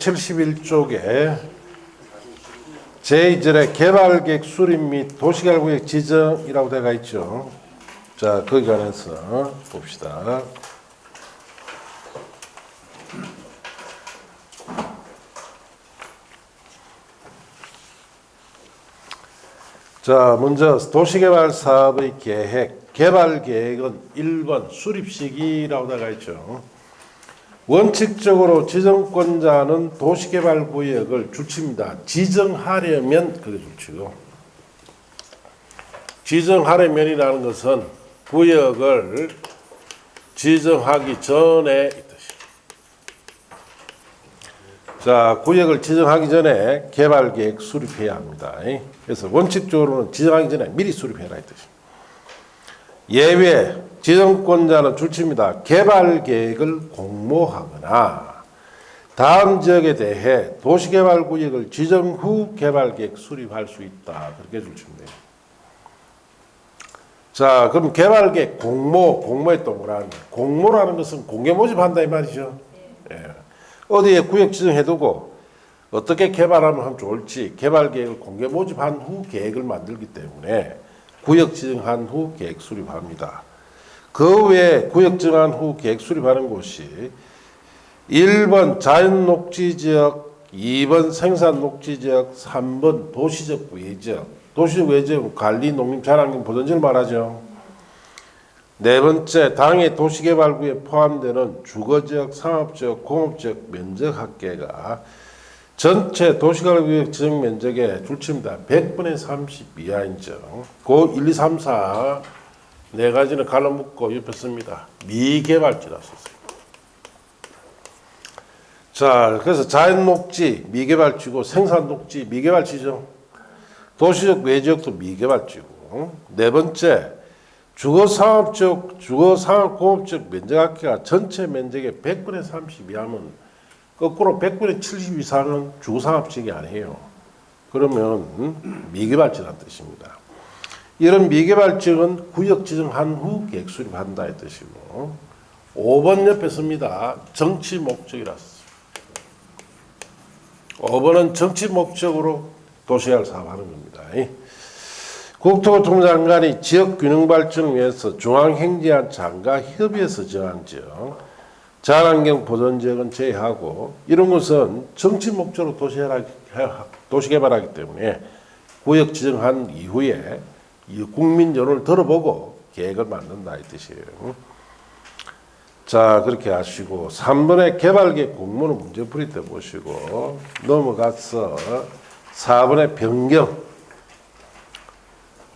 71쪽에 제2절에 개발계획 수립 및 도시개발구역 지정이라고 되어 있죠. 자, 거기 관해서 봅시다. 자, 먼저 도시개발 사업의 계획, 개발계획은 1번 수립시기라고 되어 있죠. 원칙적으로 지정권자는 도시개발구역을 줄칩니다. 지정하려면 그게 줄치고, 지정하려면이라는 것은 구역을 지정하기 전에 이 뜻이에요. 자, 구역을 지정하기 전에 개발계획 수립해야 합니다. 그래서 원칙적으로는 지정하기 전에 미리 수립해라 이 뜻입니다. 예외, 지정권자는 줄칩니다. 개발계획을 공모하거나 다음 지역에 대해 도시개발구역을 지정 후 개발계획 수립할 수 있다. 그렇게 줄칩니다. 자, 그럼 개발계획 공모의 또 뭐라는 거예요? 공모라는 것은 공개 모집한다 이 말이죠. 예. 어디에 구역 지정해두고 어떻게 개발하면 좋을지 개발계획을 공개 모집한 후 계획을 만들기 때문에 구역 지정한 후 계획 수립합니다. 그 외에 구역 지정한 후 계획 수립하는 곳이 1번 자연녹지지역, 2번 생산녹지지역, 3번 도시적 외지역. 도시적 외지역은 관리, 농림, 자랑경, 보존지를 말하죠. 네 번째, 당해 도시개발구에 포함되는 주거지역, 상업지역, 공업지역 면적 합계가 전체 도시개발구역 지정 면적의 줄칩니다. 100분의 30 이하인 점. 그 1, 2, 3, 4 네 가지는 갈라묶고 옆에 씁니다. 미개발지라 썼어요. 자, 그래서 자연녹지 미개발지고 생산녹지 미개발지죠. 도시적 외지역도 미개발지고. 네 번째, 주거상업지역, 주거상업공업지역 면적합계가 전체 면적의 100분의 30 이하면 거꾸로 100분의 70 이상은 주거상업지역이 아니에요. 그러면 미개발지라는 뜻입니다. 이런 미개발지역은 구역 지정한 후 계획 수립한다 이 뜻이고 5번 옆에 씁니다. 정치 목적이라 썼어요. 5번은 정치 목적으로 도시개발 사업하는 겁니다. 국토교통장관이 지역균형 발전을 위해서 중앙행정안 장과 협의해서 정한 지역, 자연환경 보존지역은 제외하고 이런 것은 정치 목적으로 도시개발하기 때문에 구역 지정한 이후에 국민 여론을 들어보고 계획을 만든다 이 뜻이에요. 자, 그렇게 하시고 3번의 개발계획 공모는 문제풀이 때 보시고 넘어가서 4번의 변경.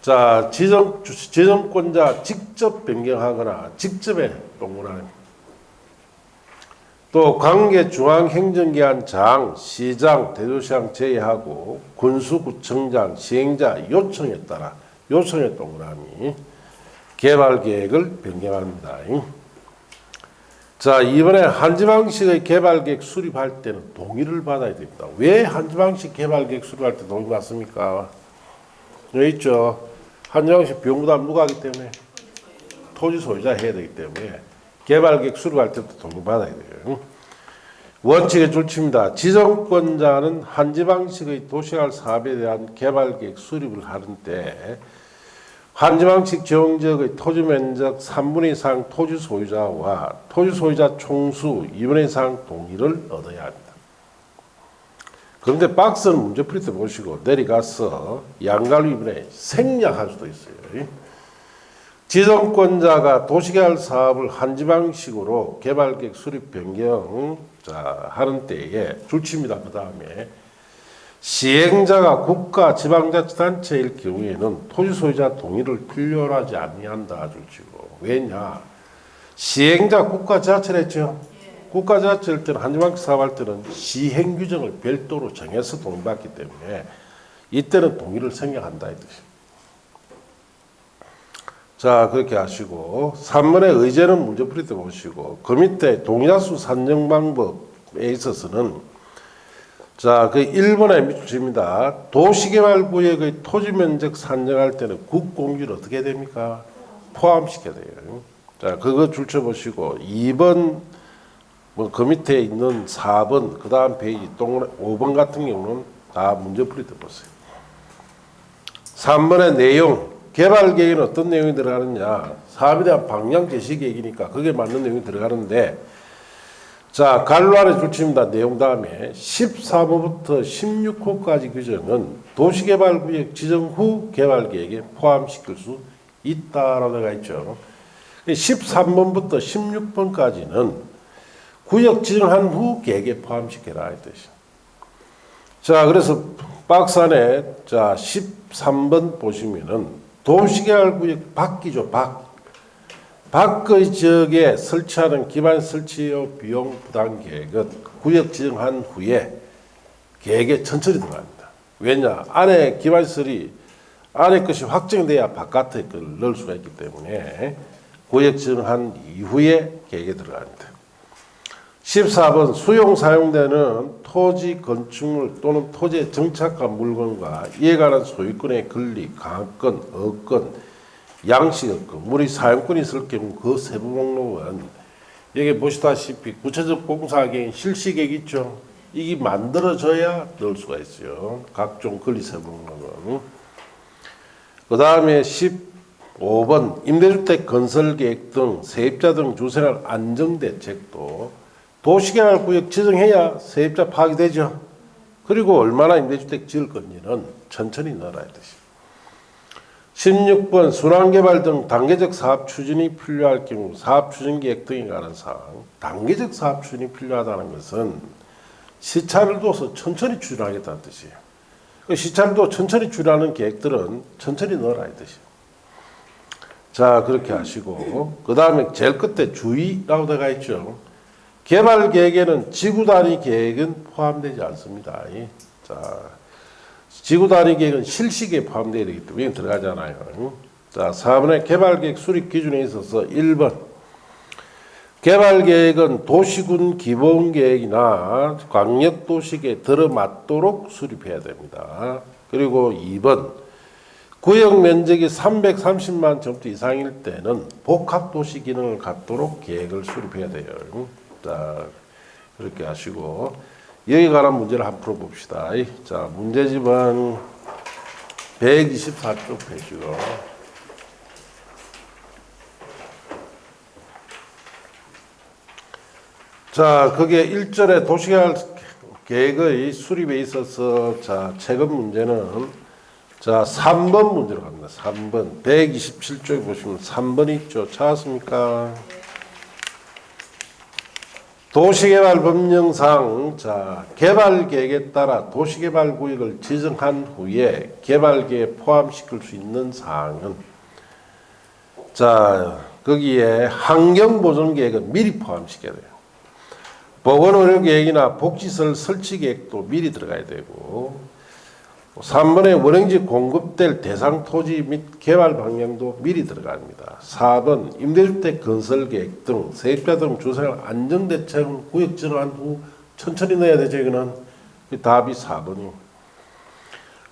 자, 지정권자 직접 변경하거나 직접에 동원하는 또 관계 중앙행정기관 장, 시장, 대도시장 제외하고 군수구청장, 시행자 요청에 따라 요청에 동그라미 개발계획을 변경합니다. 자, 이번에 한지방식의 개발계획 수립할 때는 동의를 받아야 됩니다. 왜 한지방식 개발계획 수립할 때 동의 받습니까? 여기 있죠. 한지방식 비용부담 누가 하기 때문에? 토지 소유자 해야 되기 때문에 개발계획 수립할 때도 동의 받아야 돼요. 원칙에 줄칩니다. 지정권자는 한지방식의 도시개발 사업에 대한 개발계획 수립을 하는데 한지방식 지정지역의 토지 면적 3분의 2 이상 토지 소유자와 토지 소유자 총수 2분의 2 이상 동의를 얻어야 합니다. 그런데 박스는 문제풀이 때 보시고 내려가서 양갈 위반에 생략할 수도 있어요. 지정권자가 도시개발 사업을 한지방식으로 개발계획 수립 변경 하는 때에 줄칩니다. 그 다음에 시행자가 국가 지방자치단체일 경우에는 토지 소유자 동의를 필요로 하지 아니한다 줄치고. 왜냐? 시행자 국가 지자체를 했죠. 국가 지자체일 때는 한지방식 사업할 때는 시행 규정을 별도로 정해서 동의받기 때문에 이때는 동의를 생략한다 이 뜻입니다. 자, 그렇게 하시고 3번의 의제는 문제풀이 때 보시고 그 밑에 동의자수 산정 방법에 있어서는 자, 그 1번에 밑줄입니다. 도시개발구역의 토지면적 산정할 때는 국공지를 어떻게 해야 됩니까? 포함시켜야 돼요. 자, 그거 줄쳐보시고 2번 뭐 그 밑에 있는 4번 그 다음 페이지 5번 같은 경우는 다 문제풀이 들어보세요. 3번의 내용, 개발 계획에는 어떤 내용이 들어가느냐. 사업에 대한 방향 제시 계획이니까 그게 맞는 내용이 들어가는데, 자, 갈로 안에 줄칩니다. 내용 다음에 13호부터 16호까지 규정은 도시개발구역 지정 후 개발계획에 포함시킬 수 있다라고 되어 있죠. 13번부터 16번까지는 구역 지정한 후 계획에 포함시켜라 이 뜻이죠. 자, 그래서 박스 안에 자 13번 보시면은 도시개발구역 밖이죠. 밖의 지역에 설치하는 기반 설치료 비용 부담 계획은 구역 지정한 후에 계획에 천천히 들어갑니다. 왜냐? 안에 기반시설이 안에 것이 확정돼야 바깥에 걸 넣을 수가 있기 때문에 구역 지정한 이후에 계획에 들어갑니다. 14번 수용 사용되는 토지 건축물 또는 토지에 정착한 물건과 이에 관한 소유권의 권리, 강압권, 어권, 양식업권, 우리 사용권이 있을 경우 그 세부 목록은 여기 보시다시피 구체적 공사계획, 실시계획 있죠. 이게 만들어져야 넣을 수가 있어요. 각종 권리 세부 목록은. 그 다음에 15번 임대주택 건설계획 등 세입자 등 주생활 안정대책도 도시개발구역 지정해야 세입자 파악이 되죠. 그리고 얼마나 임대주택 지을 건지는 천천히 넣어라 이 뜻이에요. 16번 순환개발 등 단계적 사업 추진이 필요할 경우 사업 추진계획 등에 관한 사항. 단계적 사업 추진이 필요하다는 것은 시차를 둬서 천천히 추진하겠다는 뜻이에요. 시차를 둬 천천히 추진하는 계획들은 천천히 넣어라 이 뜻이에요. 자, 그렇게 하시고 그 다음에 제일 끝에 주의라고 되어 있죠. 개발계획에는 지구단위 계획은 포함되지 않습니다. 자, 지구단위 계획은 실시계획에 포함되어야 되기 때문에 들어가잖아요. 자, 4번의 개발계획 수립 기준에 있어서 1번 개발계획은 도시군 기본계획이나 광역도시계에 들어맞도록 수립해야 됩니다. 그리고 2번 구역 면적이 330만 제곱미터 이상일 때는 복합도시 기능을 갖도록 계획을 수립해야 돼요. 자, 그렇게 하시고 여기 관한 문제를 한번 풀어봅시다. 자, 문제집은 124쪽 펴시고 자, 그게 1절에 도시개발 계획의 수립에 있어서 자, 최근 문제는 자, 3번 문제로 갑니다. 3번 127쪽에 보시면 3번 있죠. 찾았습니까? 도시개발법령상 자, 개발계획에 따라 도시개발구역을 지정한 후에 개발계획에 포함시킬 수 있는 사항은 자, 거기에 환경보존계획은 미리 포함시켜야 돼요. 보건의료계획이나 복지시설 설치계획도 미리 들어가야 되고 3번에 원형지 공급될 대상 토지 및 개발 방향도 미리 들어갑니다. 4번 임대주택 건설계획 등 세입자 등 주생활 안정대책은 구역 지정한 후 천천히 넣어야 되죠. 이거는 답이 4번이고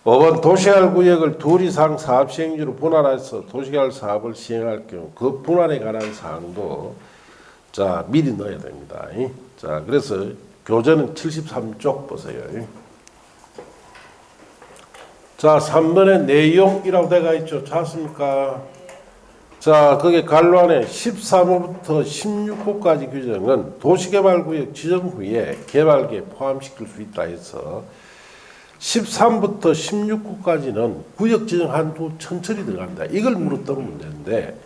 5번 도시개발구역을 둘 이상 사업 시행지로 분할해서 도시개발 사업을 시행할 경우 그 분할에 관한 사항도 자, 미리 넣어야 됩니다. 자, 그래서 교재는 73쪽 보세요. 자, 3번의 내용이라고 되어 있죠. 찾았습니까? 자, 거기에 갈로 안에 13호부터 16호까지 규정은 도시개발구역 지정 후에 개발계획에 포함시킬 수 있다 해서 13부터 16호까지는 구역 지정한 후 천천히 들어간다. 이걸 물었던 문제인데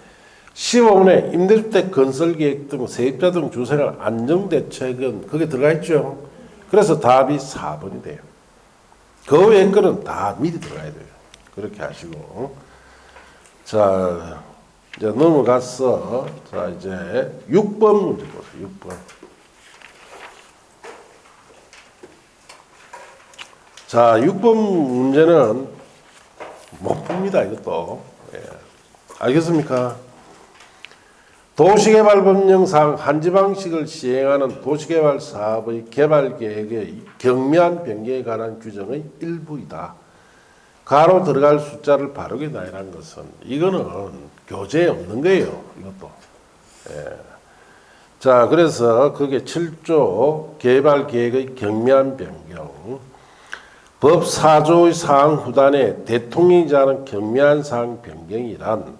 15번에 임대주택 건설계획 등 세입자 등 주생활 안정대책은 거기에 들어가 있죠. 그래서 답이 4번이 돼요. 그 외의 거는 다 미리 들어가야 돼요. 그렇게 하시고. 자, 이제 넘어가서, 자, 이제 6번 문제 보세요. 6번. 자, 6번 문제는 못 풉니다. 이것도. 예. 알겠습니까? 도시개발법령상 한지 방식을 시행하는 도시개발 사업의 개발계획의 경미한 변경에 관한 규정의 일부이다. 가로 들어갈 숫자를 바르게 나열한 것은 이거는 교재에 없는 거예요. 이것도. 예. 자, 그래서 그게 7조 개발계획의 경미한 변경, 법 4조의 사항 후단에 대통령이 하는 경미한 사항 변경이란,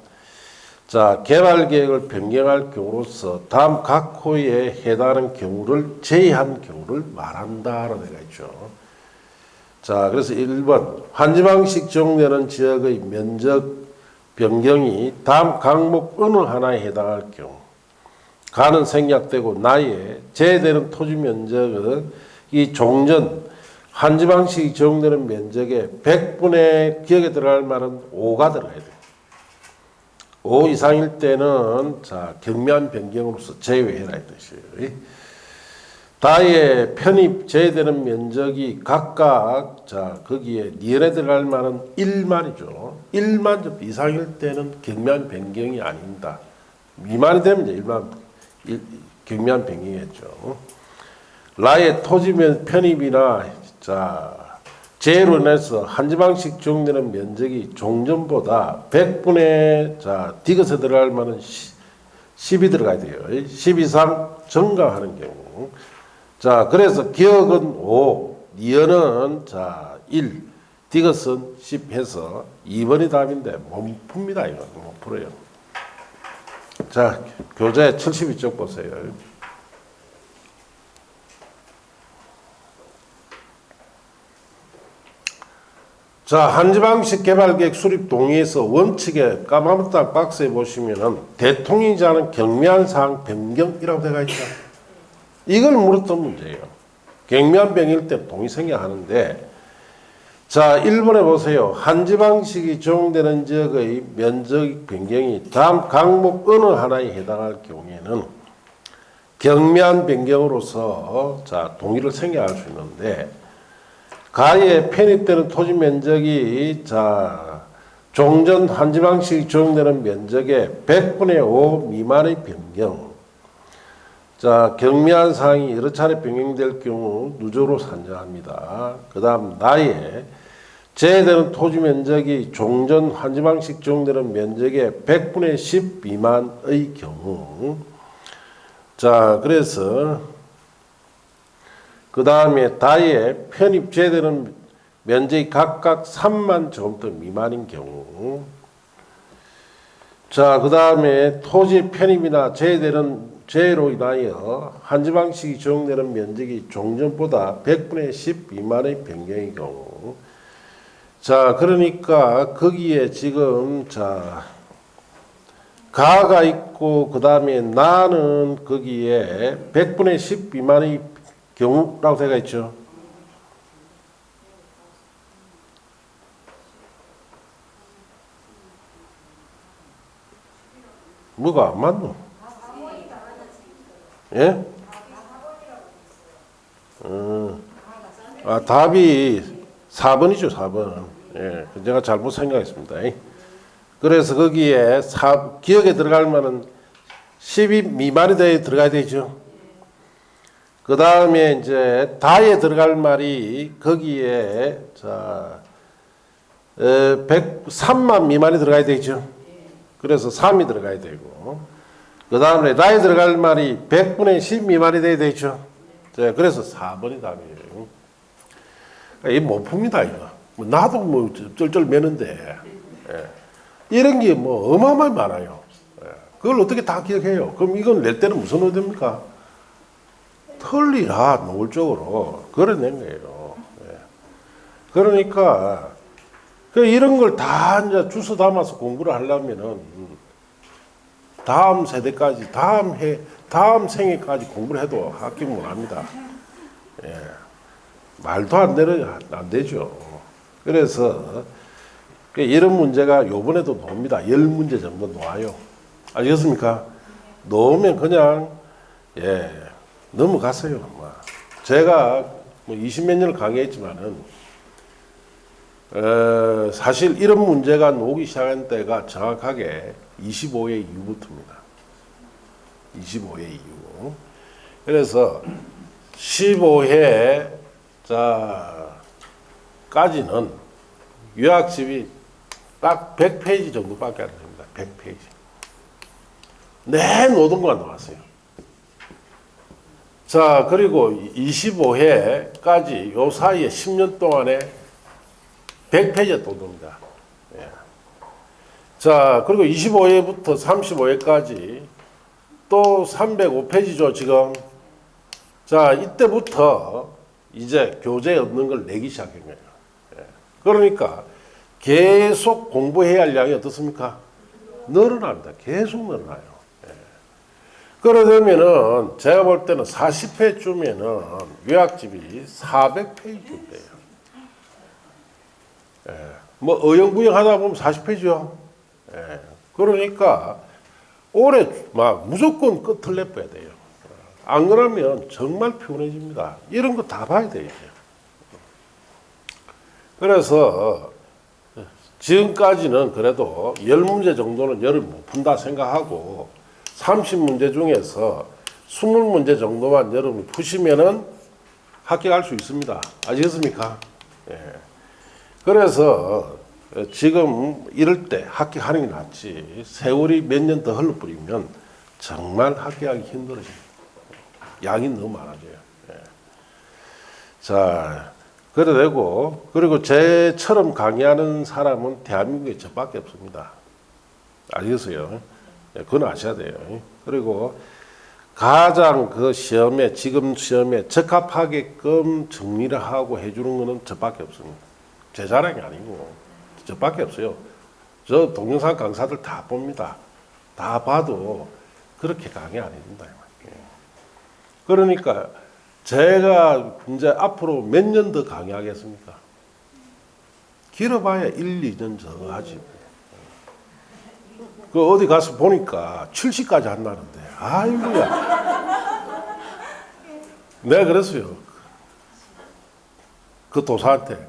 자, 개발계획을 변경할 경우로서 다음 각 호에 해당하는 경우를 제외한 경우를 말한다라고 되어 있죠. 자, 그래서 1번 환지방식 적용되는 지역의 면적 변경이 다음 항목 어느 하나에 해당할 경우, 가는 생략되고 나에 제외되는 토지 면적의 이 종전 환지방식이 적용되는 면적의 100분의 기억에 들어갈 말은 5가 들어가야 돼요. 5 이상일 때는 자, 경미한 변경으로서 제외해라 이 뜻이에요. 다의 편입 제외되는 면적이 각각 자, 거기에 니은에 들어갈 말은 1만이죠. 1만 이상일 때는 경미한 변경이 아닙니다. 미만이 되면 이제 경미한 변경이겠죠. 라의 토지 편입이나 자, 제로 인해서 한지방식 적용되는 면적이 종전보다 100분의 자, 디귿에 들어갈 만한 10이 들어가야 돼요. 10 이상 증가하는 경우. 자, 그래서 기억은 5, 니은은 자, 1, 디귿은 10 해서 2번이 답인데 못 풉니다. 이거 못 풀어요. 자, 교재 72쪽 보세요. 자, 한지방식 개발계획 수립 동의에서 원칙에 까마무딱 박스에 보시면은 대통령이 하는 경미한 사항 변경이라고 되어 있죠. 이걸 물었던 문제예요. 경미한 변경일 때 동의 생략하는데, 자, 1번에 보세요. 한지방식이 적용되는 지역의 면적 변경이 다음 항목 어느 하나에 해당할 경우에는 경미한 변경으로서 자, 동의를 생략할 수 있는데, 가에 편입되는 토지 면적이 자, 종전 한지방식이 적용되는 면적의 100분의 5 미만의 변경. 자, 경미한 사항이 여러 차례 변경될 경우 누적으로 산정합니다. 그 다음 나에 제외되는 토지 면적이 종전 한지방식 적용되는 면적의 100분의 10 미만의 경우. 자, 그래서 그 다음에 다에 편입 제외되는 면적이 각각 3만 제곱미터 미만인 경우. 자, 그 다음에 토지 편입이나 제외로 인하여 한지방식이 적용되는 면적이 종전보다 100분의 10 미만의 변경의 경우. 자, 그러니까 거기에 지금 자, 가가 있고 그 다음에 나는 거기에 100분의 10 미만의 경우라고 되어 있죠. 뭐가 안 맞노? 예? 답이 4번이죠, 4번. 예, 제가 잘못 생각했습니다. 그래서 거기에 기억에 들어갈 만한 10이 미만이 들어가야 되죠. 그 다음에 이제 다에 들어갈 말이 거기에 자 103만 미만이 들어가야 되죠. 그래서 3이 들어가야 되고, 그 다음에 나에 들어갈 말이 100분의 10 미만이 돼야 되죠. 자, 그래서 4번이 답이에요. 이 못 풉니다 이거. 나도 뭐 쩔쩔 매는데 이런 게 뭐 어마어마하게 많아요. 그걸 어떻게 다 기억해요? 그럼 이건 낼 때는 무슨 의도입니까? 틀리라 노골적으로 그려낸 거예요. 그러니까 이런 걸 다 이제 주워 담아서 공부를 하려면은 다음 세대까지 다음 생애까지 공부를 해도 합격 못 합니다. 말도 안 되죠. 그래서 이런 문제가 요번에도 나옵니다. 10문제 정도 나와요. 아시겠습니까? 나오면 그냥 넘어갔어요. 제가 뭐 20몇 년을 강의했지만은 사실 이런 문제가 나오기 시작한 때가 정확하게 25회 이후부터입니다. 25회 이후. 그래서 15회 까지는 요약집이 딱 100페이지 정도밖에 안 됩니다. 100페이지. 내 모든 거가 나왔어요. 자, 그리고 25회까지 요 사이에 10년 동안에 100페이지가 또 됩니다. 예. 자, 그리고 25회부터 35회까지 또 305페이지죠, 지금. 자, 이때부터 이제 교재에 없는 걸 내기 시작한 거예요. 예. 그러니까 계속 공부해야 할 양이 어떻습니까? 늘어납니다. 계속 늘어나요. 예. 그러면은 제가 볼 때는 40회쯤에는 요약집이 400페이지인데요. 예. 뭐 어영부영 하다 보면 40페이지요. 예. 그러니까 올해 막 무조건 끝을 내봐야 돼요. 안 그러면 정말 피곤해집니다. 이런 거 다 봐야 돼요. 그래서 지금까지는 그래도 10문제 정도는 열을 못 푼다 생각하고 30문제 중에서 20문제 정도만 여러분이 푸시면은 합격할 수 있습니다. 아시겠습니까? 예. 그래서 지금 이럴 때 합격하는 게 낫지 세월이 몇 년 더 흘러버리면 정말 합격하기 힘들어집니다. 양이 너무 많아져요. 예. 자, 그래 되고 그리고 제처럼 강의하는 사람은 대한민국에 저밖에 없습니다. 알겠어요? 예, 그건 아셔야 돼요. 그리고 가장 그 시험에 지금 시험에 적합하게끔 정리를 하고 해주는 거는 저밖에 없습니다. 제 자랑이 아니고 저밖에 없어요. 저 동영상 강사들 다 봅니다. 다 봐도 그렇게 강의 안 해준다. 그러니까 제가 이제 앞으로 몇 년 더 강의하겠습니까? 길어봐야 1, 2년 더 하지. 그 어디 가서 보니까 70까지 한다는데 아이고야. 내가 그랬어요. 그 도사한테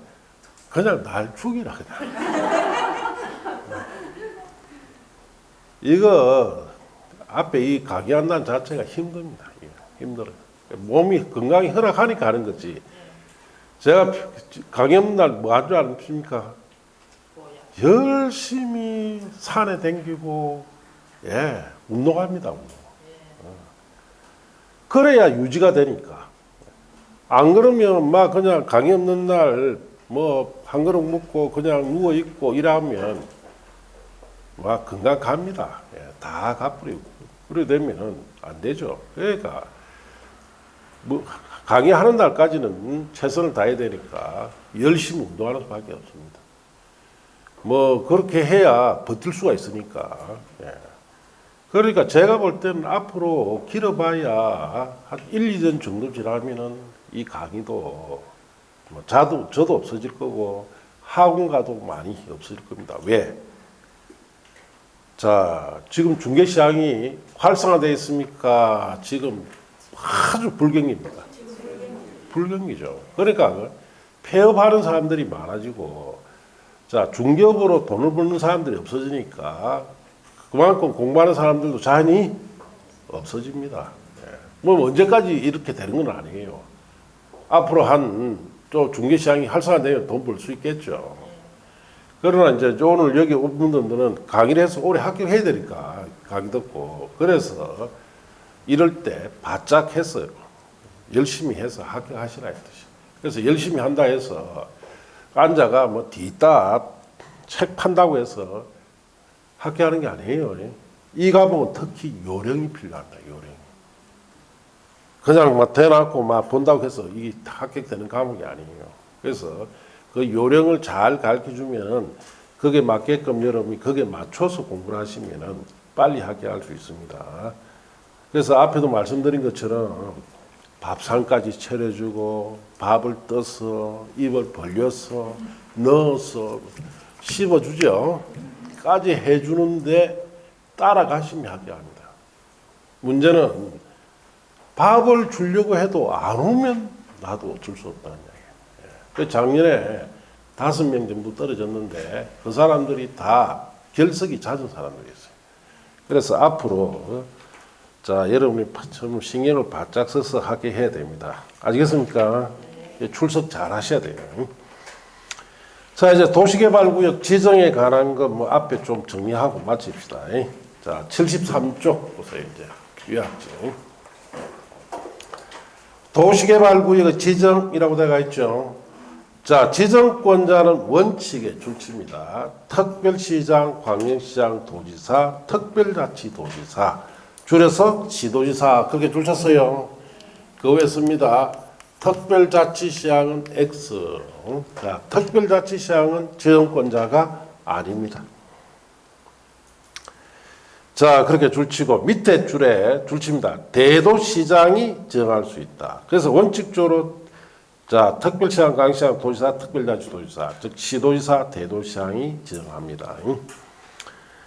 그냥 날 죽이라 그냥. 이거 앞에 이 강의한다는 자체가 힘듭니다. 힘들어요. 몸이 건강이 허락하니까 하는 거지. 제가 강의 없는 날 뭐 한 줄 아십니까? 열심히 산에 댕기고, 예, 운동합니다. 운동. 그래야 유지가 되니까. 안 그러면 막 그냥 강의 없는 날 뭐 한 그릇 먹고 그냥 누워 있고 이러면 막 건강 갑니다. 예, 다 가버리고. 그래 되면은 안 되죠. 그러니까 뭐 강의하는 날까지는 최선을 다해야 되니까 열심히 운동하는 수밖에 없습니다. 뭐 그렇게 해야 버틸 수가 있으니까. 예. 그러니까 제가 볼 때는 앞으로 길어봐야 한 1, 2년 정도 지나면은 이 강의도 뭐 저도 없어질 거고 학원가도 많이 없어질 겁니다. 왜? 자, 지금 중개시장이 활성화되어 있습니까? 지금 아주 불경기입니다. 불경기죠. 그러니까 폐업하는 사람들이 많아지고, 자, 중개업으로 돈을 버는 사람들이 없어지니까 그만큼 공부하는 사람들도 자연히 없어집니다. 뭐 언제까지 이렇게 되는 건 아니에요. 앞으로 또 중개시장이 활성화되면 돈 벌 수 있겠죠. 그러나 이제 오늘 여기 온 분들은 강의를 해서 올해 합격해야 되니까 강의 듣고, 그래서 이럴 때 바짝 해서 열심히 해서 합격하시라 했듯이. 그래서 열심히 한다 해서 앉아가 뭐 뒤따 책 판다고 해서 합격하는 게 아니에요. 이 과목은 특히 요령이 필요합니다. 요령. 그냥 막 대놓고 막 본다고 해서 이게 합격되는 과목이 아니에요. 그래서 그 요령을 잘 가르쳐 주면은 그게 맞게끔 여러분이 거기에 맞춰서 공부를 하시면은 빨리 합격할 수 있습니다. 그래서 앞에도 말씀드린 것처럼 밥상까지 차려주고 밥을 떠서 입을 벌려서 넣어서 씹어주죠. 까지 해주는데 따라가시면 합격합니다. 문제는 밥을 주려고 해도 안 오면 나도 어쩔 수 없다는 이야기예요. 작년에 5명 정도 떨어졌는데 그 사람들이 다 결석이 잦은 사람들이었어요. 그래서 앞으로 자, 여러분이 좀 신경을 바짝 써서 하게 해야 됩니다. 아시겠습니까? 출석 잘 하셔야 돼요. 자, 이제 도시개발구역 지정에 관한 거 뭐 앞에 좀 정리하고 마칩시다. 자, 73쪽 보세요, 이제. 요약지. 도시개발구역의 지정이라고 되어 있죠. 자, 지정권자는 원칙의 줄치입니다. 특별시장, 광역시장, 도지사, 특별자치도지사, 줄여서 시도지사, 그렇게 줄쳤어요. 그 외에 씁니다. 특별자치시장은 X. 자, 특별자치시장은 지정권자가 아닙니다. 자, 그렇게 줄치고 밑에 줄에 줄칩니다. 대도시장이 정할 수 있다. 그래서 원칙적으로 자, 특별시장, 광역시장, 도지사, 특별자치도지사, 즉 시도지사, 대도시장이 지정합니다.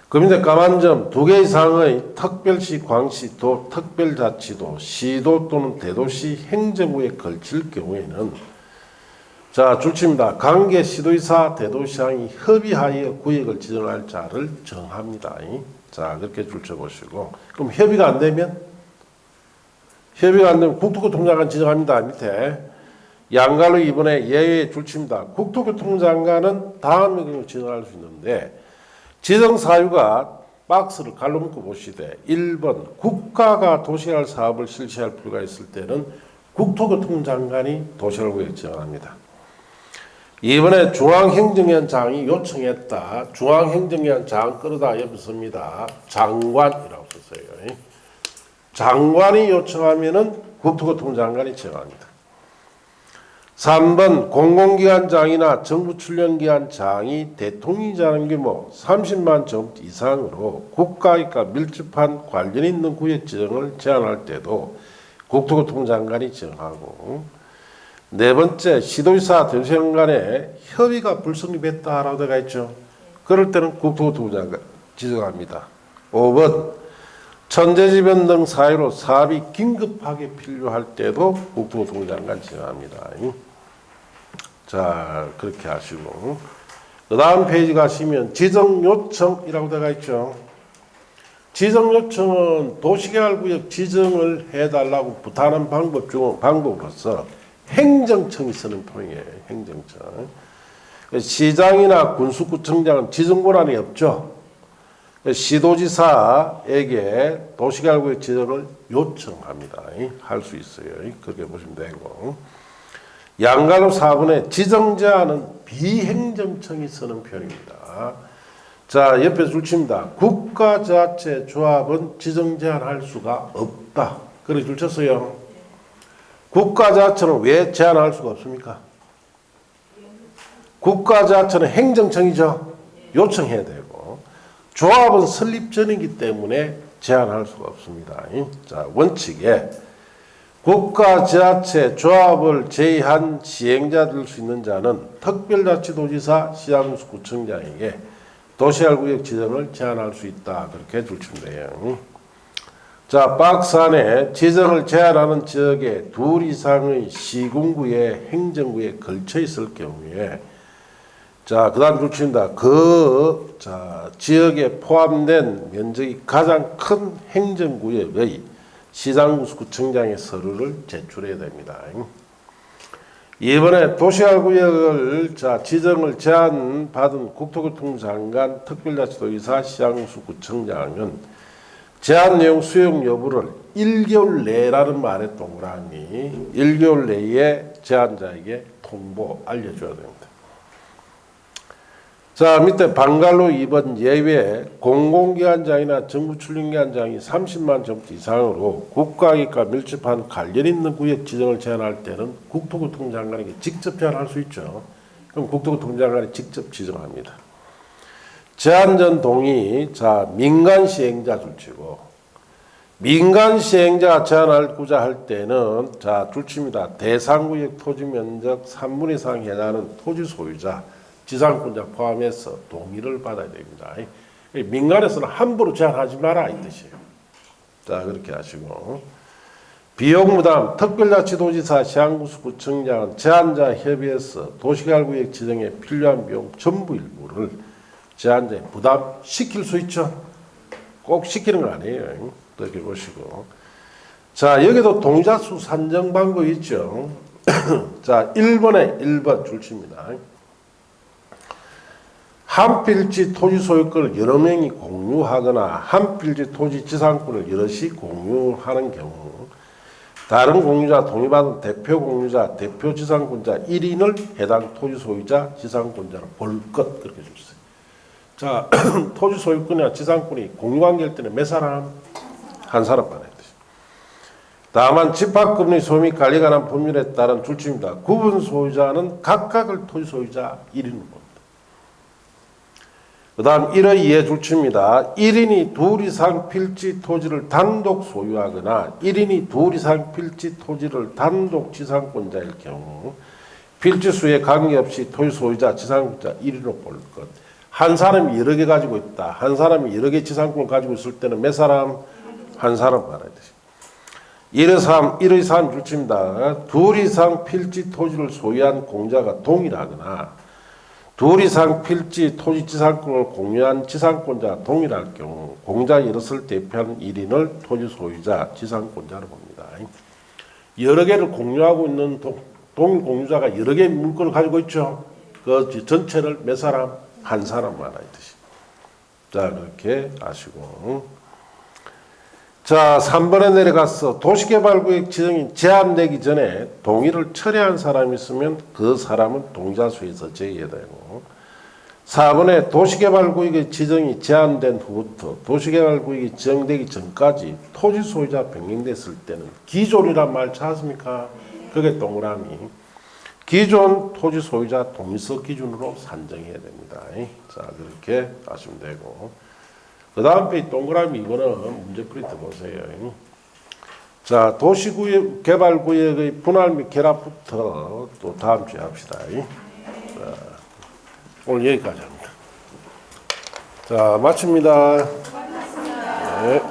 그 밑에 까만 점 2개 이상의 특별시, 광시, 도, 특별자치도, 시도 또는 대도시 행정구에 걸칠 경우에는 자, 줄칩니다. 관계 시도지사, 대도시장이 협의하여 구역을 지정할 자를 정합니다. 자, 그렇게 줄쳐보시고. 그럼 협의가 안 되면 국토교통장관 지정합니다. 밑에. 양갈로 이번에 예외 줄칩니다. 국토교통장관은 다음의 경우 지정할 수 있는데, 지정 사유가 박스를 갈로 묶어 보시되, 1번, 국가가 도시개발 사업을 실시할 필요가 있을 때는 국토교통장관이 도시개발구역 지정합니다. 이번에 중앙행정위원장이 요청했다. 중앙행정위원장 끌어다 옆에 씁니다. 장관이라고 썼어요. 장관이 요청하면은 국토교통장관이 지정합니다. 3번 공공기관장이나 정부출연기관장이 대통령이 정하는 규모 30만 정 이상으로 국가기과 밀집한 관련 있는 구역 지정을 제한할 때도 국토교통장관이 지정하고, 네 번째, 시도지사, 대도시장 간에 협의가 불성립했다라고 되어 있죠. 그럴 때는 국토교통장관 지정합니다. 5번, 천재지변 등 사유로 사업이 긴급하게 필요할 때도 국토교통장관 지정합니다. 자, 그렇게 하시고, 그 다음 페이지 가시면 지정요청이라고 되어 있죠. 지정요청은 도시개발구역 지정을 해달라고 부탁하는 방법으로서 행정청이 쓰는 표현이에요. 행정청. 시장이나 군수구청장은 지정 권한이 없죠. 시도지사에게 도시개발구역 지정을 요청합니다. 할 수 있어요. 그렇게 보시면 되고. 양갈로 4번에 지정제한은 비행정청이 쓰는 표현입니다. 자, 옆에 줄칩니다. 국가자체 조합은 지정제한할 수가 없다. 그렇게 줄쳤어요. 국가자체는 왜 제한할 수가 없습니까? 국가자체는 행정청이죠. 요청해야 되고, 조합은 설립 전이기 때문에 제한할 수가 없습니다. 자, 원칙에 국가자체 조합을 제의한 시행자 될 수 있는 자는 특별자치도지사, 시장구청장에게 도시개발구역 지정을 제한할 수 있다. 그렇게 줄치면 돼요. 자, 박스 안에 지정을 제한하는 지역에 2 이상의 시군구에 행정구에 걸쳐 있을 경우에, 자, 그 다음 줄칩니다. 자, 지역에 포함된 면적이 가장 큰 행정구역의 시장구청장의 서류를 제출해야 됩니다. 이번에 도시개발구역을 자, 지정을 제한받은 국토교통장관, 특별자치도지사, 시장구청장은 제한 내용 수용 여부를 1개월 내라는 말에 동그라미 1개월 내에 제한자에게 통보 알려줘야 됩니다. 자, 밑에 방갈로 2번 예외 공공기관장이나 정부출연기관장이 30만 정도 이상으로 국가기과 밀집한 관련 있는 구역 지정을 제한할 때는 국토교통장관에게 직접 제한할 수 있죠. 그럼 국토교통장관이 직접 지정합니다. 제한 전 동의, 자, 민간 시행자 줄치고, 민간 시행자 제한하고자 할 때는 자, 줄칩니다. 대상구역 토지 면적 3분 이상 해당하는 토지 소유자, 지상권자 포함해서 동의를 받아야 됩니다. 민간에서는 함부로 제한하지 마라 이 뜻이에요. 자, 그렇게 하시고, 비용부담 특별자치도지사, 시장구청장은 제한자 협의해서 도시개발구역 지정에 필요한 비용 전부 일부를 제한자에 부담시킬 수 있죠. 꼭 시키는 건 아니에요. 이렇게 보시고, 자, 여기도 동의자 수 산정 방법이 있죠. 자, 1번 줄칩니다. 한 필지 토지 소유권을 여러 명이 공유하거나 한 필지 토지 지상권을 여럿이 공유하는 경우 다른 공유자 동의받은 대표 공유자, 대표 지상권자 1인을 해당 토지 소유자 지상권자로 볼 것 그렇게 줬어요. 자, 토지 소유권이나 지상권이 공유관계일 때는 몇 사람? 한 사람만 해야 되죠. 다만 집합금리 소유 및 관리에 관한 법률에 따른 줄침입니다. 구분 소유자는 각각을 토지 소유자 1인으로 봅니다. 그 다음 1의 2의 줄침입니다. 1인이 둘 이상 필지 토지를 단독 소유하거나 1인이 둘 이상 필지 토지를 단독 지상권자일 경우 필지 수에 관계없이 토지 소유자 지상권자 1인으로 볼 것. 한 사람이 여러 개 가지고 있다. 한 사람이 여러 개 지상권을 가지고 있을 때는 몇 사람? 한 사람 말아야 되지. 1의 3 줄칩니다. 둘 이상 필지 토지를 소유한 공자가 동일하거나 둘 이상 필지 토지 지상권을 공유한 지상권자가 동일할 경우 공자 여럿을 대표하는 1인을 토지 소유자 지상권자로 봅니다. 여러 개를 공유하고 있는 동일 공유자가 여러 개의 물건을 가지고 있죠. 그 전체를 몇 사람? 한 사람 말아야 되지. 자, 그렇게 아시고. 자, 3번에 내려가서 도시개발구역 지정이 제한되기 전에 동의를 철회한 사람이 있으면 그 사람은 동의자수에서 제외해야 되고 4번에 도시개발구역의 지정이 제한된 후부터 도시개발구역이 지정되기 전까지 토지 소유자 변경됐을 때는 기존이란 말 찾았습니까? 그게 동그라미. 기존 토지 소유자 동의서 기준으로 산정해야 됩니다. 자, 그렇게 아시면 되고. 그 다음 페이지 동그라미 이거는 문제 프린트 보세요. 자, 도시구역, 개발구역의 분할 및 결합부터 또 다음 주에 합시다. 자, 오늘 여기까지 합니다. 자, 마칩니다. 네.